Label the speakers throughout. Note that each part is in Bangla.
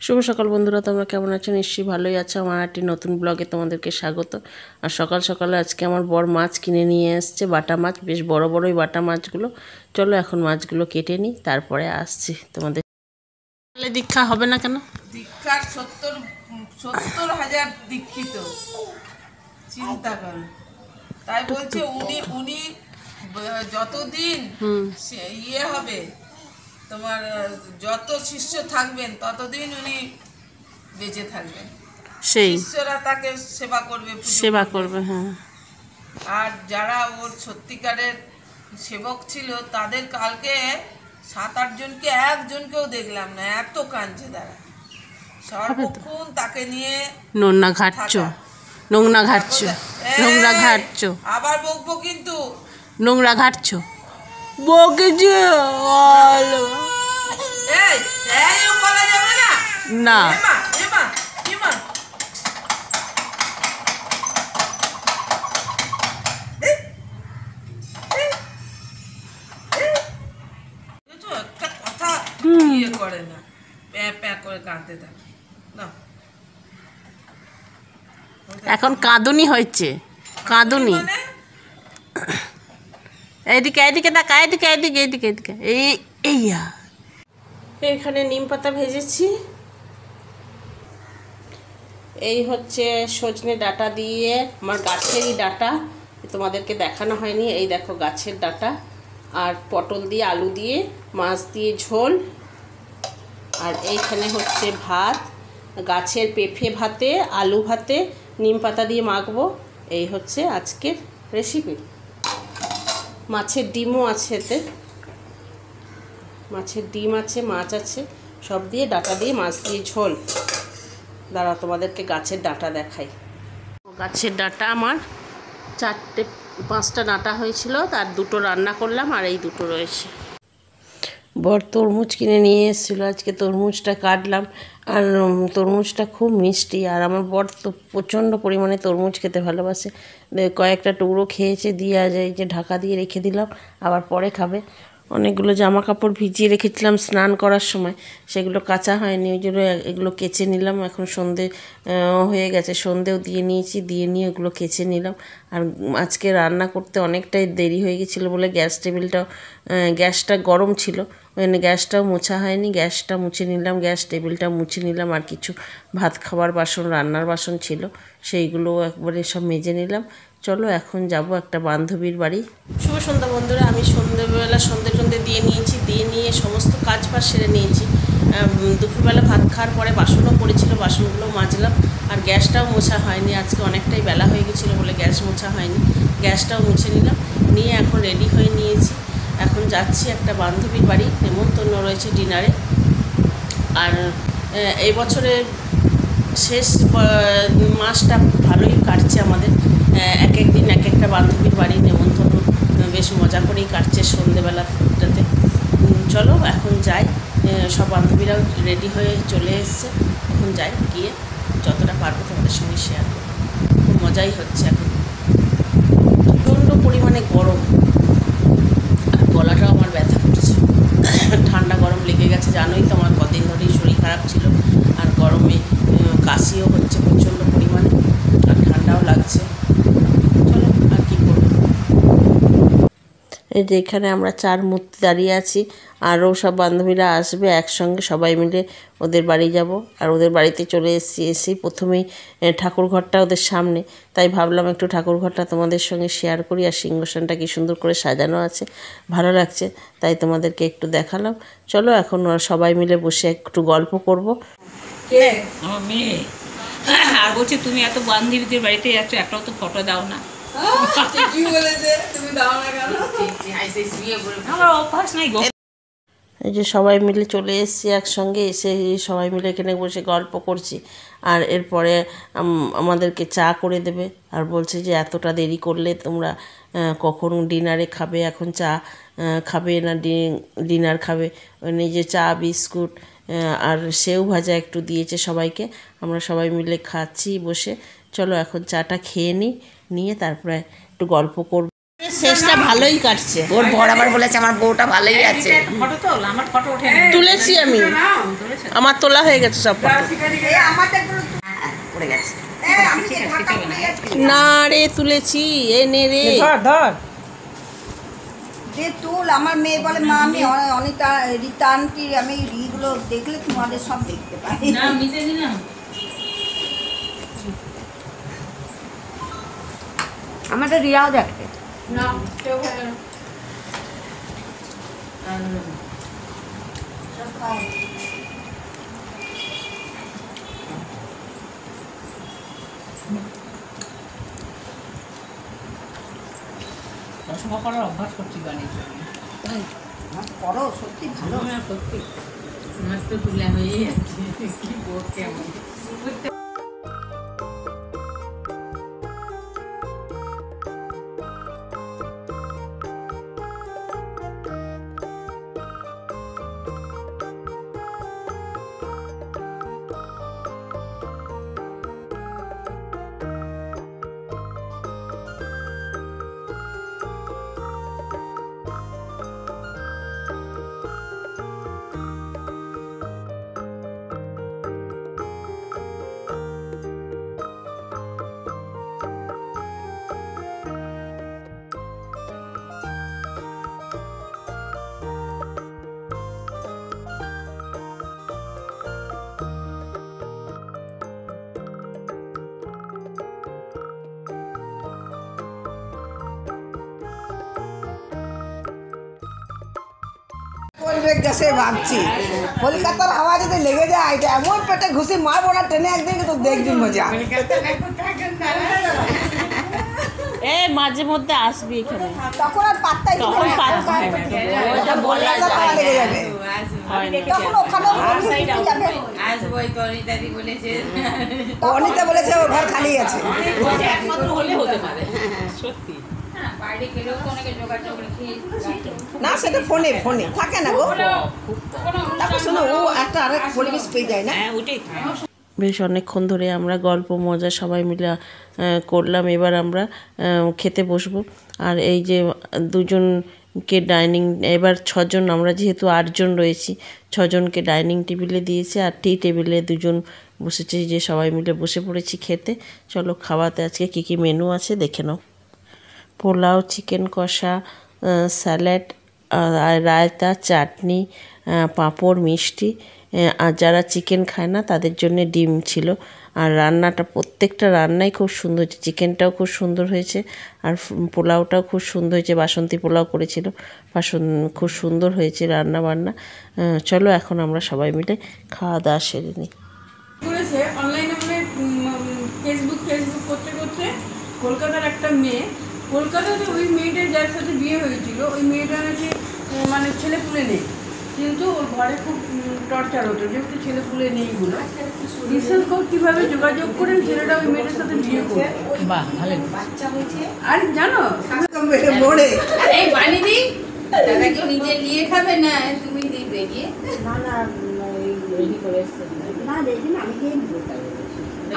Speaker 1: শুভ সকাল বন্ধুরা, তোমরা কেমন আছো? নিশ্চয়ই ভালোই আছো। আমার একটি নতুন ব্লগে তোমাদেরকে স্বাগত। আর সকাল সকালে আজকে আমার বর মাছ কিনে নিয়ে এসছে, বাটা মাছ, বেশ বড় বড়ই বাটা মাছগুলো। চলো এখন মাছগুলো কেটে নিই, তারপরে আসছি তোমাদের। দীক্ষা হবে না কেন?
Speaker 2: দীক্ষার 70,000 দীক্ষিত, চিন্তা করো। তাই বলছে উনি যতদিন ইয়ে হবে, তোমার যত শিষ্য থাকবেন ততদিন উনি বেঁচে থাকবেন। সেই শিষ্যরা তাকে সেবা করবে।
Speaker 1: হ্যাঁ।
Speaker 2: আর যারা ওর সত্যিকারের সেবক ছিল তাদের কালকে 7-8 জনকে একজনকেও দেখলাম না, এত কাঁদছে তারা। সর্বক্ষণ তাকে নিয়ে
Speaker 1: নোংরা ঘাটছো।
Speaker 2: আবার বকবো কিন্তু,
Speaker 1: নোংরা ঘাটছো বকেছে।
Speaker 2: বলা যাবে না।
Speaker 1: না
Speaker 2: একটা কথা ইয়ে করে না, প্যাঁ করে কাঁদতে থাকে না।
Speaker 1: এখন কাঁদুনি হয়েছে, কাঁদুনি। এইদিকে এইদিকে তাকা, এইদিকে এইদিকে এইদিকে এইদিকে এইয়া। এখানে নিম পাতা ভেজেছি। এই হচ্ছে সজনে ডাঁটা দিয়ে, আমার গাছেরই ডাঁটা, তোমাদেরকে দেখানো হয়নি। এই দেখো গাছের ডাঁটা, আর পটল দিয়ে আলু দিয়ে মাছ দিয়ে ঝোল। আর এইখানে হচ্ছে ভাত, গাছের পেঁপে ভাতে, আলু ভাতে নিম পাতা দিয়ে মাখবো। এই হচ্ছে আজকের রেসিপি। মাছের ডিমও আছে এতে, মাছের ডিম আছে, মাছ আছে, সব দিয়ে ডাঁটা দিয়ে মাছ দিয়ে ঝোল। দাঁড়া তোমাদেরকে গাছের ডাঁটা দেখাই। গাছের ডাঁটা আমার 4-5টা ডাঁটা হয়েছিল, তার 2টো রান্না করলাম, আর এই 2টো রয়েছে। বর তরমুজ কিনে নিয়ে এসেছিলো, আজকে তরমুজটা কাটলাম। আর তরমুজটা খুব মিষ্টি, আর আমার বর তো প্রচণ্ড পরিমাণে তরমুজ খেতে ভালোবাসে। কয়েকটা টুকরো খেয়েছে, দিয়ে যায় যে ঢাকা দিয়ে রেখে দিলাম, আবার পরে খাবে। অনেকগুলো জামা কাপড় ভিজিয়ে রেখেছিলাম স্নান করার সময়, সেগুলো কাচা হয়নি, ওই জন্য এগুলো কেচে নিলাম। এখন সন্ধে হয়ে গেছে, সন্ধেও দিয়ে নিয়েছি, দিয়ে নিয়ে ওগুলো কেচে নিলাম। আর আজকে রান্না করতে অনেকটাই দেরি হয়ে গেছিলো বলে গ্যাসটা গরম ছিল, ওই জন্য গ্যাসটাও মোছা হয়নি। গ্যাসটা মুছে নিলাম, গ্যাস টেবিলটা মুছে নিলাম। আর কিছু ভাত খাবার বাসন, রান্নার বাসন ছিল, সেইগুলো একবারে সব মেজে নিলাম। চলো এখন যাব একটা বান্ধবীর বাড়ি। শুভ সন্ধ্যা বন্ধুরা, আমি সন্ধ্যেবেলা সন্ধে দিয়ে নিয়েছি, দিয়ে নিয়ে সমস্ত কাজ বাজ সেরে নিয়েছি। দুপুরবেলা ভাত খাওয়ার পরে বাসনও পড়েছিল, বাসনগুলো মাজলাম। আর গ্যাসটাও মোছা হয়নি, আজকে অনেকটাই বেলা হয়ে গেছিলো বলে গ্যাস মোছা হয়নি। গ্যাসটাও মুছে নিলাম, নিয়ে এখন রেডি হয়ে নিয়েছি। এখন যাচ্ছি একটা বান্ধবীর বাড়ি, নেমন্তন্ন রয়েছে ডিনারে। আর এই বছরের শেষ মাসটা ভালোই কাটছে আমাদের। এক এক দিন এক একটা বান্ধবীর বাড়ি নেমন্তন্ন, বেশ মজা করেই কাটছে সন্ধেবেলাটাতে। চলো এখন যাই, সব বান্ধবীরাও রেডি হয়ে চলে এসছে। এখন যাই, গিয়ে যতটা পারবো তোমাদের সঙ্গে শেয়ার করবো। খুব মজাই হচ্ছে এখন, প্রচণ্ড পরিমাণে গরম, আর গলাটাও আমার ব্যথা করছে। ঠান্ডা গরম লেগে গেছে, জানোই তো আমার কদিন ধরেই শরীর খারাপ ছিল। আর গরমে কাশিও হচ্ছে প্রচণ্ড পরিমাণে, আর ঠান্ডাও লাগছে। চলো আর কি করব। এই যে এখানে আমরা 4 মূর্তি দাঁড়িয়ে আছি, আরও সব বান্ধবীরা আসবে, একসঙ্গে সবাই মিলে ওদের বাড়ি যাব। আর ওদের বাড়িতে চলে এসেছি প্রথমেই ঠাকুরঘরটা ওদের সামনে, তাই ভাবলাম একটু ঠাকুরঘরটা তোমাদের সঙ্গে শেয়ার করি। আর সিংহাসনটা কি সুন্দর করে সাজানো আছে, ভালো লাগছে, তাই তোমাদেরকে একটু দেখালাম। চলো এখন ওরা সবাই মিলে বসে একটু গল্প করব।
Speaker 3: আমার মেয়ে আর বলছে তুমি এত বান্ধবীদের বাড়িতে যাচ্ছ, একটাও তো ফটো দাও না। আমার অভ্যাস নাই।
Speaker 1: এই যে সবাই মিলে চলে এসেছি একসঙ্গে, এসে সবাই মিলে এখানে বসে গল্প করছি। আর এরপরে আমাদেরকে চা করে দেবে, আর বলছে যে এতটা দেরি করলে তোমরা কখন ডিনারে খাবে, এখন চা খাবে না ডিনার খাবে। নিজে চা, বিস্কুট আর সেও ভাজা একটু দিয়েছে সবাইকে, আমরা সবাই মিলে খাচ্ছি বসে। চলো এখন চাটা খেয়ে নিয়ে তারপরে একটু গল্প করব। শেষটা ভালোই কাটছে।
Speaker 4: ওর বর আবার বলেছে আমার বউটা ভালোই আছে।
Speaker 3: ফটো তোল, আমার ফটো ওঠে
Speaker 1: তুলেছি আমি, আমার তোলা হয়ে গেছে সব ফটো।
Speaker 4: পড়ে গেছে।
Speaker 1: না রে তুলেছি, এ নে রে।
Speaker 3: ধর
Speaker 5: যে তুল। আমার মেয়ে বলে মা আমি অনিতা রীতা আন্টি আমি ইগুলো দেখলে তোমাদের সব দেখতে পাই।
Speaker 3: না মিটে দিলাম।
Speaker 5: আমাদের রিয়াও দেখতে
Speaker 3: না কেউ খাবে না। রসগোল্লা করার অভ্যাস করছি গানের জন্য।
Speaker 5: করো সত্যি ভালো।
Speaker 3: সত্যি আমার তো তুলে হয়েই যাচ্ছে, কি বলতে আমার
Speaker 5: গেছে ভাবছি কলকাতার হাওয়া যদি লেগে যায় এটা এমন পেটে ঘুষি মারবো না টেনে একদিন তো দেখবি মজা।
Speaker 1: এ মাঝে মধ্যে আসবি এখানে,
Speaker 5: তখন আর পাত্তাই দিবি
Speaker 1: তখন
Speaker 5: না।
Speaker 1: পাত্তা দিবি না। ওইটা বলে
Speaker 5: কলকাতার হাওয়া লেগে যাবে
Speaker 1: হয় না।
Speaker 5: তখন ওখানেও ঘুরতে যাবে।
Speaker 3: আসবই তো অনিতাদি বলেছে,
Speaker 5: অনিতা বলেছে ওর ঘর খালি আছে।
Speaker 3: একমাত্র হলে হতে পারে সত্যি। বাইরে গেলেও তো অনেকে যোগাযোগ রেখে
Speaker 5: না সেটা ফোনে ফোনে থাকে না গো। তারপর শোনো ও একটা আরেক পরিবেশ পেয়ে যায় না।
Speaker 3: হ্যাঁ ওটাই।
Speaker 1: বেশ অনেকক্ষণ ধরে আমরা গল্প মজা সবাই মিলে করলাম। এবার আমরা খেতে বসবো। আর এই যে দুজনকে ডাইনিং, এবার 6 জন, আমরা যেহেতু 8 জন রয়েছি, 6 জনকে ডাইনিং টেবিলে দিয়েছে আর টি টেবিলে 2 জন বসেছে, যে সবাই মিলে বসে পড়েছি খেতে। চলো খাওয়াতে আজকে কী কী মেনু আছে দেখে নাও। পোলাও, চিকেন কষা, স্যালাড, আর রায়তা, চাটনি, পাঁপড়, মিষ্টি। আর যারা চিকেন খায় না তাদের জন্য ডিম ছিল। আর রান্নাটা, প্রত্যেকটা রান্নাই খুব সুন্দর হয়েছে। চিকেনটাও খুব সুন্দর হয়েছে আর পোলাওটাও খুব সুন্দর হয়েছে। বাসন্তী পোলাও করেছিল, খুব সুন্দর হয়েছে রান্না বান্না। চলো এখন আমরা সবাই মিলে খাওয়া দাওয়া সেরে নিই।
Speaker 6: করেছে অনলাইনে, মানে ফেসবুক করতে করতে কলকাতার একটা মেয়ে, কলকাতাতে ওই মেয়েটার যার সাথে বিয়ে হয়েছিল ওই মেয়েটা নাকি মানে ছেলে পুলে নেই, কিন্তু ওর ঘরে খুব টর্চার হতো যেহেতু ছেলে পুলে নেই বলে। রিসেন্ট কীভাবে যোগাযোগ করে ছেলেটা ওই মেয়েটার সাথে বিয়ে করে।
Speaker 3: বাহ ভালো।
Speaker 6: আর জানো
Speaker 5: মোড়ে
Speaker 3: এই বানি দি দাদা কি নিজে নিয়ে খাবে না তুমি দিবে গিয়ে?
Speaker 5: না না
Speaker 3: রেডি করে এসেছে
Speaker 5: না দেখি না আমি খেয়ে নিবো।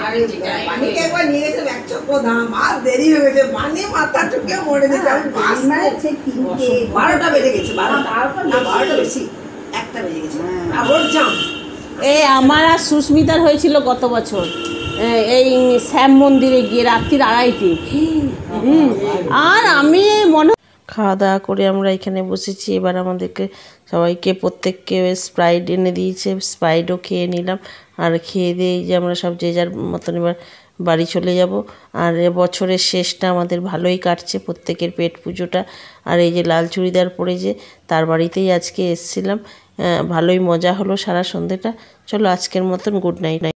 Speaker 3: আর
Speaker 5: বানিকে একবার নিয়ে গেছে এক চক্র দাম আর দেরি হয়ে গেছে। বানি মাথা টুকে মরে দিচ্ছে। আমি মানে সেই 12টা বেজে গেছে। 12টা বেশি, 1টা বেজে গেছে। আর ওর জাম
Speaker 1: এই আমার আর সুস্মিতার হয়েছিল গত বছর এই শ্যাম মন্দিরে গিয়ে রাত্রির 2:30। আর আমি মনে খাওয়া দাওয়া করে আমরা এখানে বসেছি। এবার আমাদেরকে সবাইকে প্রত্যেককে স্প্রাইট এনে দিয়েছে, স্প্রাইটও খেয়ে নিলাম। আর খেয়ে দিয়ে যে আমরা সব যে যার মতন এবার বাড়ি চলে যাব। আর বছরের শেষটা আমাদের ভালোই কাটছে, প্রত্যেকের পেট পুজোটা। আর এই যে লাল চুড়িদার পরে যে তার বাড়িতেই আজকে এসেছিলাম, ভালোই মজা হলো সারা সন্ধ্যেটা। চলো আজকের মতন গুড নাইট।